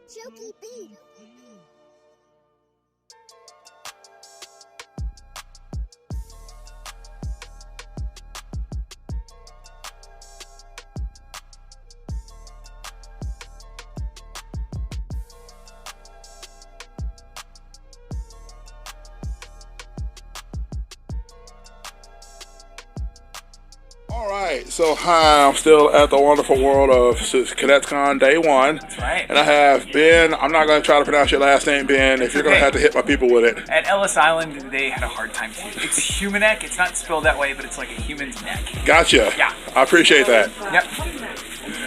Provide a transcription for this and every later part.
Jokey beat. All right, so hi, I'm still at the wonderful world of Cadets Con Day 1. That's right. And I have Ben. I'm not going to try to pronounce your last name, Ben, if you're going to have to hit my people with it. At Ellis Island, they had a hard time too. It's Humaneck. It's not spelled that way, but it's like a human's neck. Gotcha. Yeah. I appreciate that. Yep.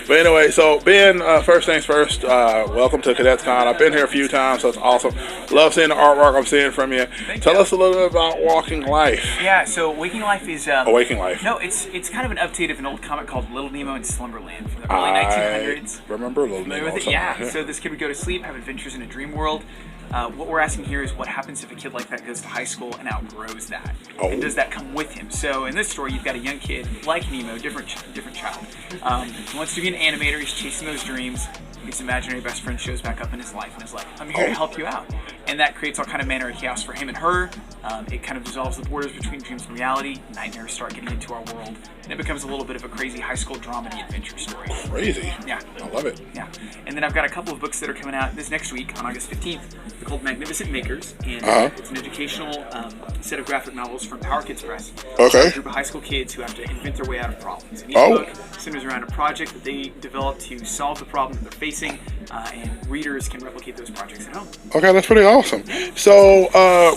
But anyway, so Ben, first things first, welcome to Cadets Con. I've been here a few times, so it's awesome. Love seeing the artwork I'm seeing from you. Tell us a little bit about Walking Life. Yeah, so Waking Life is... Waking Life. No, it's kind of an update of an old comic called Little Nemo in Slumberland from the early 1900s. Remember Little Nemo? Yeah, so this kid would go to sleep, have adventures in a dream world. What we're asking here is what happens if a kid like that goes to high school and outgrows that? Oh. And does that come with him? So in this story, you've got a young kid like Nemo, different child. He wants to be an animator. He's chasing those dreams. His imaginary best friend shows back up in his life and is like, I'm here to help you out. And that creates all kind of manner of chaos for him and her. It kind of dissolves the borders between dreams and reality. Nightmares start getting into our world. And it becomes a little bit of a crazy high school dramedy adventure story. Crazy. Yeah. I love it. Yeah. And then I've got a couple of books that are coming out this next week on August 15th. They're called Magnificent Makers. And it's an educational set of graphic novels from Power Kids Press. Okay. A group of high school kids who have to invent their way out of problems. And each book centers around a project that they develop to solve the problem that they're facing. And readers can replicate those projects at home. Okay, that's pretty awesome. So,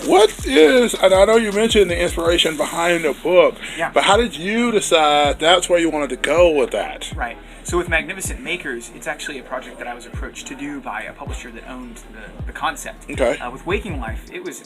what is, and I know you mentioned the inspiration behind the book, but how did you decide that's where you wanted to go with that? Right. So with Magnificent Makers, it's actually a project that I was approached to do by a publisher that owned the concept. Okay. With Waking Life, it was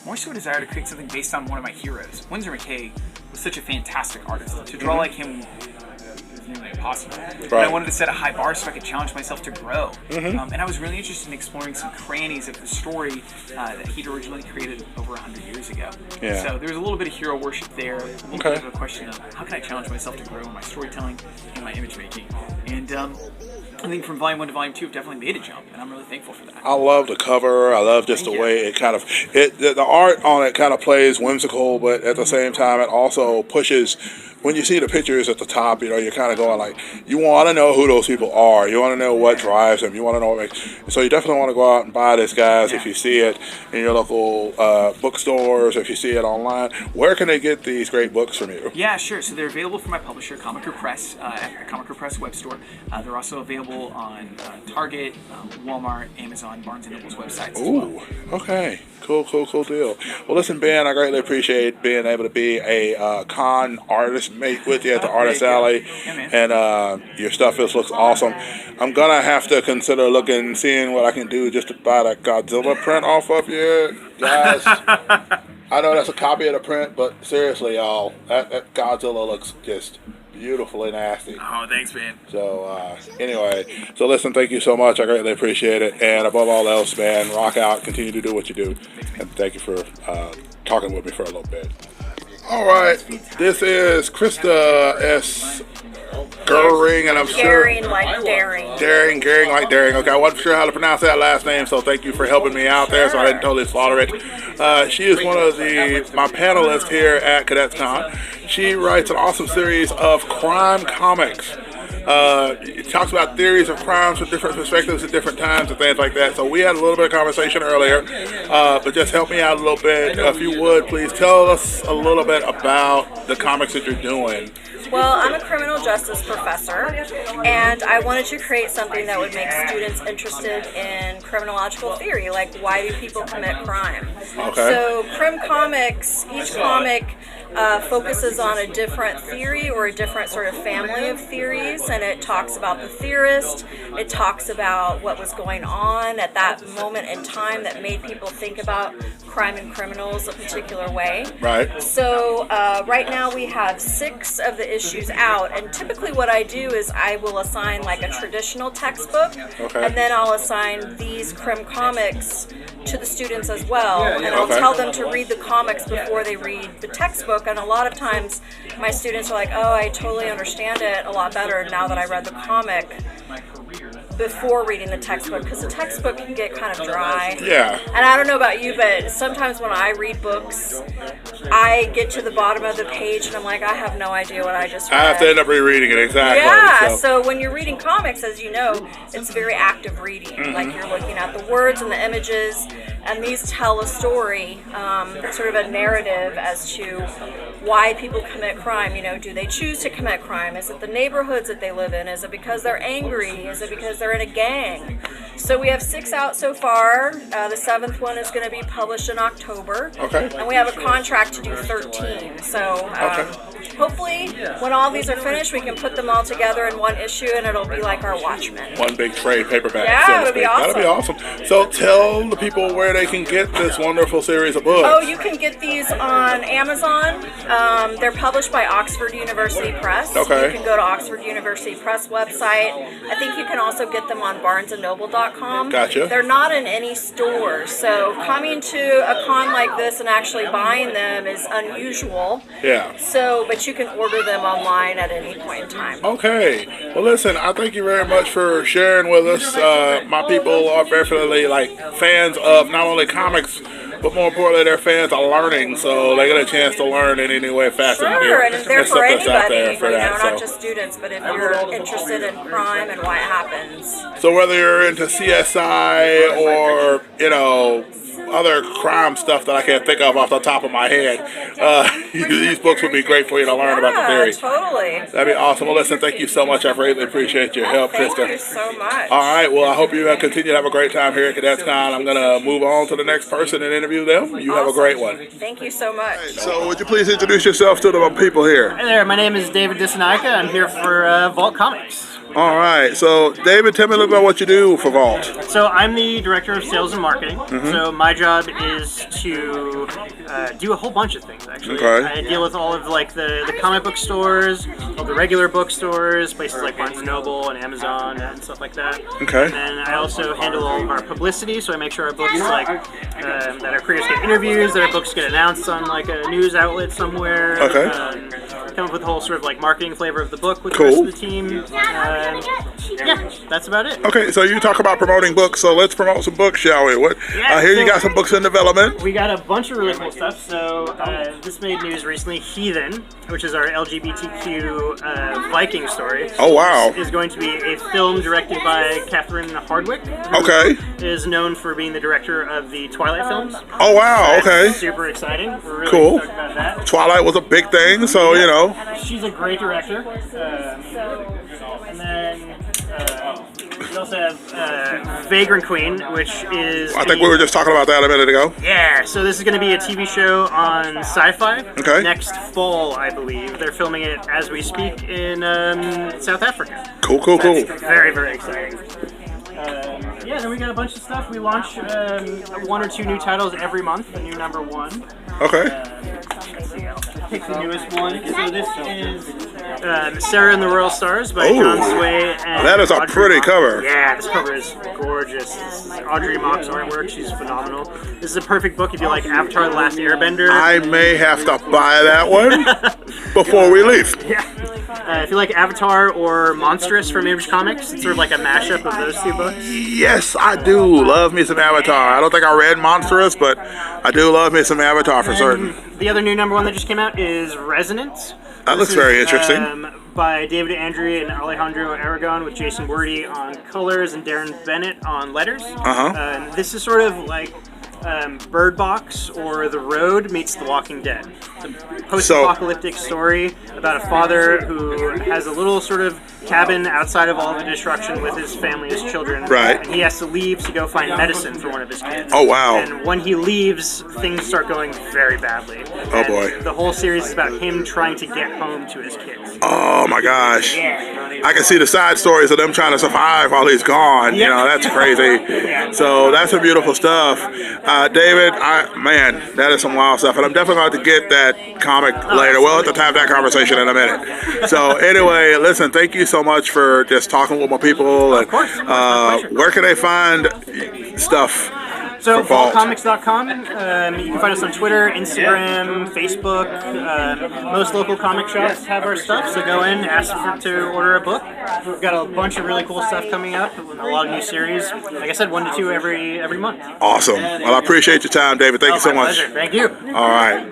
more so a desire to create something based on one of my heroes. Winsor McKay was such a fantastic artist. To draw like him was nearly impossible. Right. But I wanted to set a high bar so I could challenge myself to grow. And I was really interested in exploring some crannies of the story that he'd originally created over 100 years ago. Yeah. So there was a little bit of hero worship there, a little bit of a question of how can I challenge myself to grow in my storytelling and my image making. And I think from Volume 1 to Volume 2 have definitely made a jump, and I'm really thankful for that. I love the cover. I love just the way it kind of, the art on it kind of plays whimsical, but at the same time it also pushes. When you see the pictures at the top, you know, you're kind of going like, you want to know who those people are. You want to know what drives them. You want to know what makes. So you definitely want to go out and buy this, guys. If you see it in your local bookstores, if you see it online, where can they get these great books from you? Yeah, sure. So they're available from my publisher, Comic Press, at the Comic Press web store. They're also available on Target, Walmart, Amazon, Barnes & Noble's websites as well. Okay. Cool deal. Well, listen, Ben, I greatly appreciate being able to be a con artist, mate with you at the Artist Alley, and your stuff looks awesome. I'm gonna have to consider seeing what I can do just to buy that Godzilla print off of you, guys. I know that's a copy of the print, but seriously, y'all, that Godzilla looks just beautifully nasty. Oh, thanks, man. So, anyway, so listen, thank you so much. I greatly appreciate it. And above all else, man, rock out, continue to do what you do. And thank you for talking with me for a little bit. All right, this is Krista S. Gehring, and I'm sure... Gehring like daring. Gehring like daring. Okay, I wasn't sure how to pronounce that last name, so thank you for helping me out there, so I didn't totally slaughter it. She is one of my panelists here at Cadets Con. She writes an awesome series of crime comics. It talks about theories of crimes from different perspectives at different times and things like that. So we had a little bit of conversation earlier, but just help me out a little bit. If you would, please tell us a little bit about the comics that you're doing. Well, I'm a criminal justice professor, and I wanted to create something that would make students interested in criminological theory, like why do people commit crime? Okay. So Crim Comics, each comic focuses on a different theory or a different sort of family of theories, and it talks about the theorist, it talks about what was going on at that moment in time that made people think about crime and criminals a particular way. Right. So right now we have 6 of the issues out, and typically what I do is I will assign like a traditional textbook, and then I'll assign these Crim comics to the students as well, and I'll tell them to read the comics before they read the textbook, and a lot of times my students are like, oh, I totally understand it a lot better now that I read the comic. before reading the textbook, because the textbook can get kind of dry. Yeah. And I don't know about you, but sometimes when I read books, I get to the bottom of the page and I'm like, I have no idea what I just read. I have to end up rereading it, exactly. Yeah, so when you're reading comics, as you know, it's very active reading. Mm-hmm. Like you're looking at the words and the images, and these tell a story, sort of a narrative as to why people commit crime. You know, do they choose to commit crime? Is it the neighborhoods that they live in? Is it because they're angry? Is it because they're in a gang? So we have 6 out so far. The 7th one is going to be published in October. Okay. And we have a contract to do 13. So hopefully when all these are finished, we can put them all together in one issue and it'll be like our Watchmen. One big trade paperback. Yeah, so to it'll be speak. awesome. That'll be awesome. So tell the people where they can get this wonderful series of books. Oh, you can get these on Amazon. They're published by Oxford University Press. Okay. You can go to Oxford University Press website. I think you can also get them on barnesandnoble.com. Gotcha. They're not in any stores, so coming to a con like this and actually buying them is unusual. Yeah. So, but you can order them online at any point in time. Okay. Well, listen, I thank you very much for sharing with us. My people are definitely like fans of not only comics, but more importantly, they're fans of learning, so they get a chance to learn in any way facet. Sure, and it's there and for stuff that's out anybody, there for that, not just students, but if you're interested in crime and why it happens. So whether you're into CSI or, you know, other crime stuff that I can't think of off the top of my head, these books would be great for you to learn about the theory. Totally. That'd be awesome. Well, listen, thank you so much. I greatly appreciate your help, Thank Krista. you so much. All right. Well, I hope you continue to have a great time here at Cadets Con. I'm going to move on to the next person and interview them. You have a great one. Thank you so much. So would you please introduce yourself to the people here? Hi there, my name is David Disanaika. I'm here for Vault Comics. All right. So, David, tell me a little bit about what you do for Vault. So I'm the director of sales and marketing. So my job is to do a whole bunch of things, actually. Okay. I deal with all of like the comic book stores, all the regular bookstores, places like Barnes & Noble and Amazon and stuff like that. Okay. And then I also handle all of our publicity, so I make sure our books like that our creators get interviews, that our books get announced on like a news outlet somewhere. Okay. Come up with the whole sort of like marketing flavor of the book with Cool. the rest of the team. Yeah, that's about it. Okay, so you talk about promoting books, so let's promote some books, shall we? What? Yeah, Here you so- got some books in development. We got a bunch of really cool stuff. So this made news recently. Heathen, which is our LGBTQ Viking story, Oh, wow. is going to be a film directed by Catherine Hardwicke, who Okay. is known for being the director of the Twilight films. Oh, wow, That's okay. super exciting. We're really Cool. stoked about that. Twilight was a big thing, so, you know. She's a great director. And then we also have Vagrant Queen, which is... I think we were just talking about that a minute ago. Yeah, so this is going to be a TV show on Sci-Fi Okay. next fall, I believe. They're filming it as we speak in South Africa. Cool, cool, cool. That's very, very exciting. Yeah, then we got a bunch of stuff. We launch 1 or 2 new titles every month, a new number 1. Okay. Pick the newest one. So this is Sarah and the Royal Stars by Ooh. John Sway and That is a Audrey pretty Mock. cover. Yeah, this cover is gorgeous. This is Audrey Mock's artwork. She's phenomenal. This is a perfect book if you like Avatar: The Last Airbender. I may have to buy that one before we leave. Yeah. If you like Avatar or Monstrous from Image Comics, it's sort of like a mashup of those 2 books. Yes, I do love me some Avatar. I don't think I read Monstrous, but I do love me some Avatar for certain. The other new number 1 that just came out is Resonance. That looks This very is, interesting. By David Andrea and Alejandro Aragon, with Jason Wordy on colors and Darren Bennett on letters. This is sort of like Bird Box or The Road meets The Walking Dead. It's a post-apocalyptic story about a father who has a little sort of cabin outside of all the destruction with his family, his children. Right. And he has to leave to go find medicine for one of his kids. Oh, wow. And when he leaves, things start going very badly. Oh, boy. The whole series is about him trying to get home to his kids. Oh, my gosh. Yeah. I can see the side stories of them trying to survive while he's gone. You know, that's crazy. So that's some beautiful stuff. David, man, that is some wild stuff. And I'm definitely going to get that comic later. We'll have to have that conversation in a minute. So anyway, listen, thank you so much for just talking with my people. And, Of course. where can they find stuff So, for Vault? vaultcomics.com. You can find us on Twitter, Instagram, Facebook. Most local comic shops have our stuff, so go in, to order a book. We've got a bunch of really cool stuff coming up, a lot of new series. Like I said, 1 to 2 every month. Awesome. Well, I appreciate your time, David. Thank you so much. Pleasure. Thank you. All right.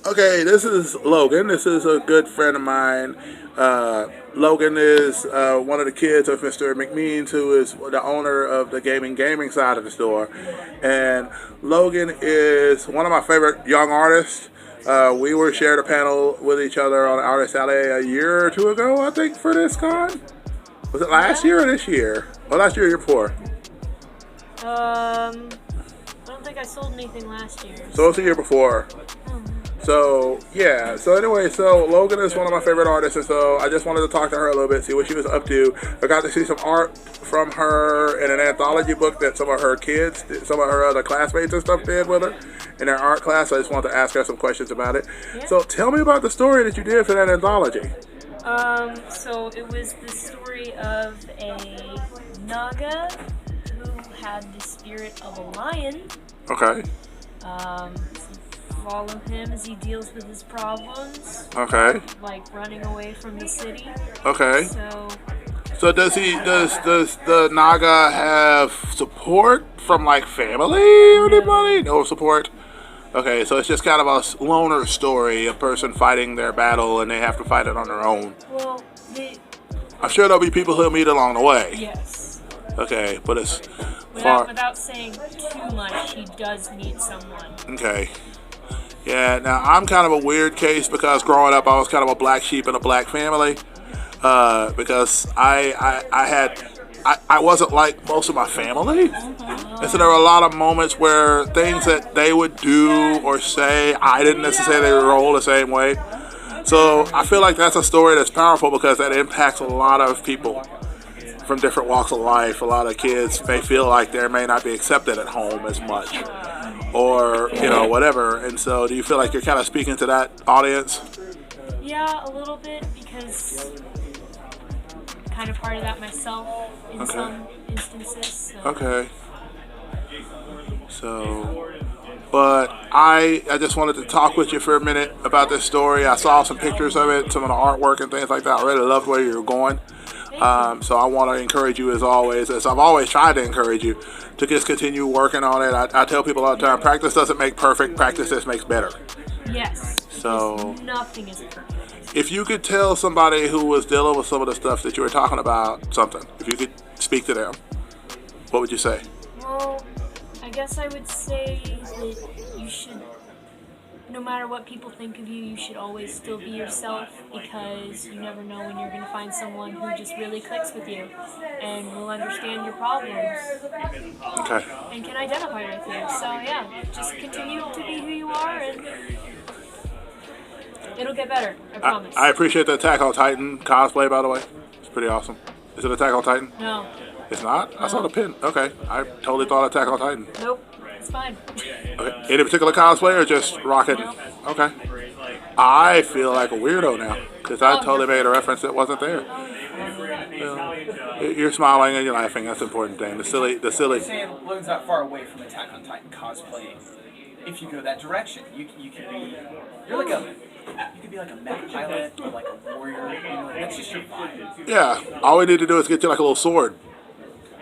Okay, this is Logan. This is a good friend of mine. Logan is one of the kids of Mr. McMeans, who is the owner of the gaming side of the store. And Logan is one of my favorite young artists. We were shared a panel with each other on Artist Alley a year or 2 ago, I think, for this con. Was it last year or this year? Oh, last year or year before? I don't think I sold anything last year. So it was the year before. So, yeah. So, anyway, so Logan is one of my favorite artists, and so I just wanted to talk to her a little bit, see what she was up to. I got to see some art from her in an anthology book that some of her kids, some of her other classmates and stuff did with her in their art class. So I just wanted to ask her some questions about it. Yeah. So, tell me about the story that you did for that anthology. So it was the story of a Naga who had the spirit of a lion. Okay. Follow him as he deals with his problems. Okay. Like running away from the city. Okay. So does the Naga have support from like family or anybody? No support. Okay, so it's just kind of a loner story, a person fighting their battle and they have to fight it on their own. Well, I'm sure there'll be people he'll meet along the way. yes. Okay, but it's Without saying too much, he does meet someone. Okay. Yeah, now I'm kind of a weird case because growing up I was kind of a black sheep in a black family. Because I wasn't like most of my family. And so there were a lot of moments where things that they would do or say, I didn't necessarily roll the same way. So I feel like that's a story that's powerful because that impacts a lot of people from different walks of life. A lot of kids may feel like they may not be accepted at home as much, or whatever. And so do you feel like you're kind of speaking to that audience? Yeah, a little bit, because I'm kind of part of that myself in some instances. So. Okay. So, but I just wanted to talk with you for a minute about this story. I saw some pictures of it, some of the artwork and things like that. I really loved where you were going. So I want to encourage you, as always, as I've always tried to encourage you, to just continue working on it. I tell people all the time, practice doesn't make perfect, practice just makes better. Yes. So nothing is perfect. If you could tell somebody who was dealing with some of the stuff that you were talking about something, if you could speak to them, what would you say? Well, I guess I would say that you should, no matter what people think of you, you should always still be yourself, because you never know when you're going to find someone who just really clicks with you and will understand your problems. Okay. And can identify with you. So yeah, just continue to be who you are and it'll get better, I promise. I appreciate the Attack on Titan cosplay, by the way. It's pretty awesome. Is it Attack on Titan? No. It's not? I saw the pin. Okay. I totally thought Attack on Titan. Nope. It's fine. Okay. Any particular cosplay or just rocking? No. Okay. I feel like a weirdo now because I totally made a reference that wasn't there. You're smiling and you're laughing. That's the important thing. The silly. I'm saying Logan's not far away from Attack on Titan cosplaying. If you go that direction, you could be like a mech pilot or like a warrior. That's just your vibe. Yeah. All we need to do is get you like a little sword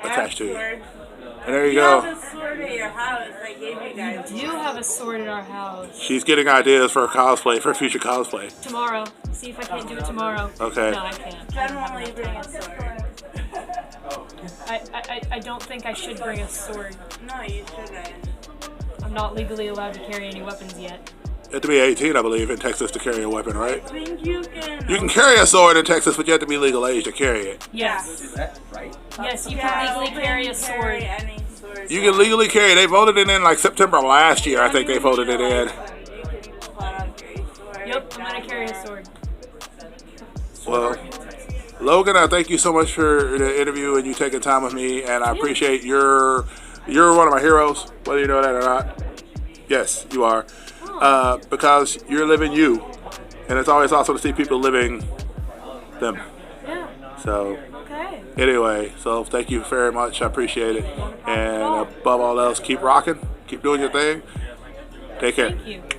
attached to you. And there you go. You have a sword at your house. I gave you guys. We do have a sword at our house. She's getting ideas for cosplay, for future cosplay. Tomorrow. See if I can't do it tomorrow. Okay. No, I can't. Jen won't let you bring a sword. I don't think I should bring a sword. No, you shouldn't. I'm not legally allowed to carry any weapons yet. You have to be 18, I believe, in Texas to carry a weapon, right? I think you can. You can carry a sword in Texas, but you have to be legal age to carry it. Yes. Is that right? Yes, you can legally carry a sword. Any sword. You can legally carry. They voted it in like September last year. I think they voted it in. You can pull out your sword. Yep, I'm gonna carry a sword. Well, Logan, I thank you so much for the interview and you taking time with me, and I appreciate you're one of my heroes, whether you know that or not. Yes, you are, because you're living you, and it's always awesome to see people living them. Yeah. So. Okay. Anyway, so thank you very much. I appreciate it. And above all else, keep rocking. Keep doing your thing. Take care. Thank you.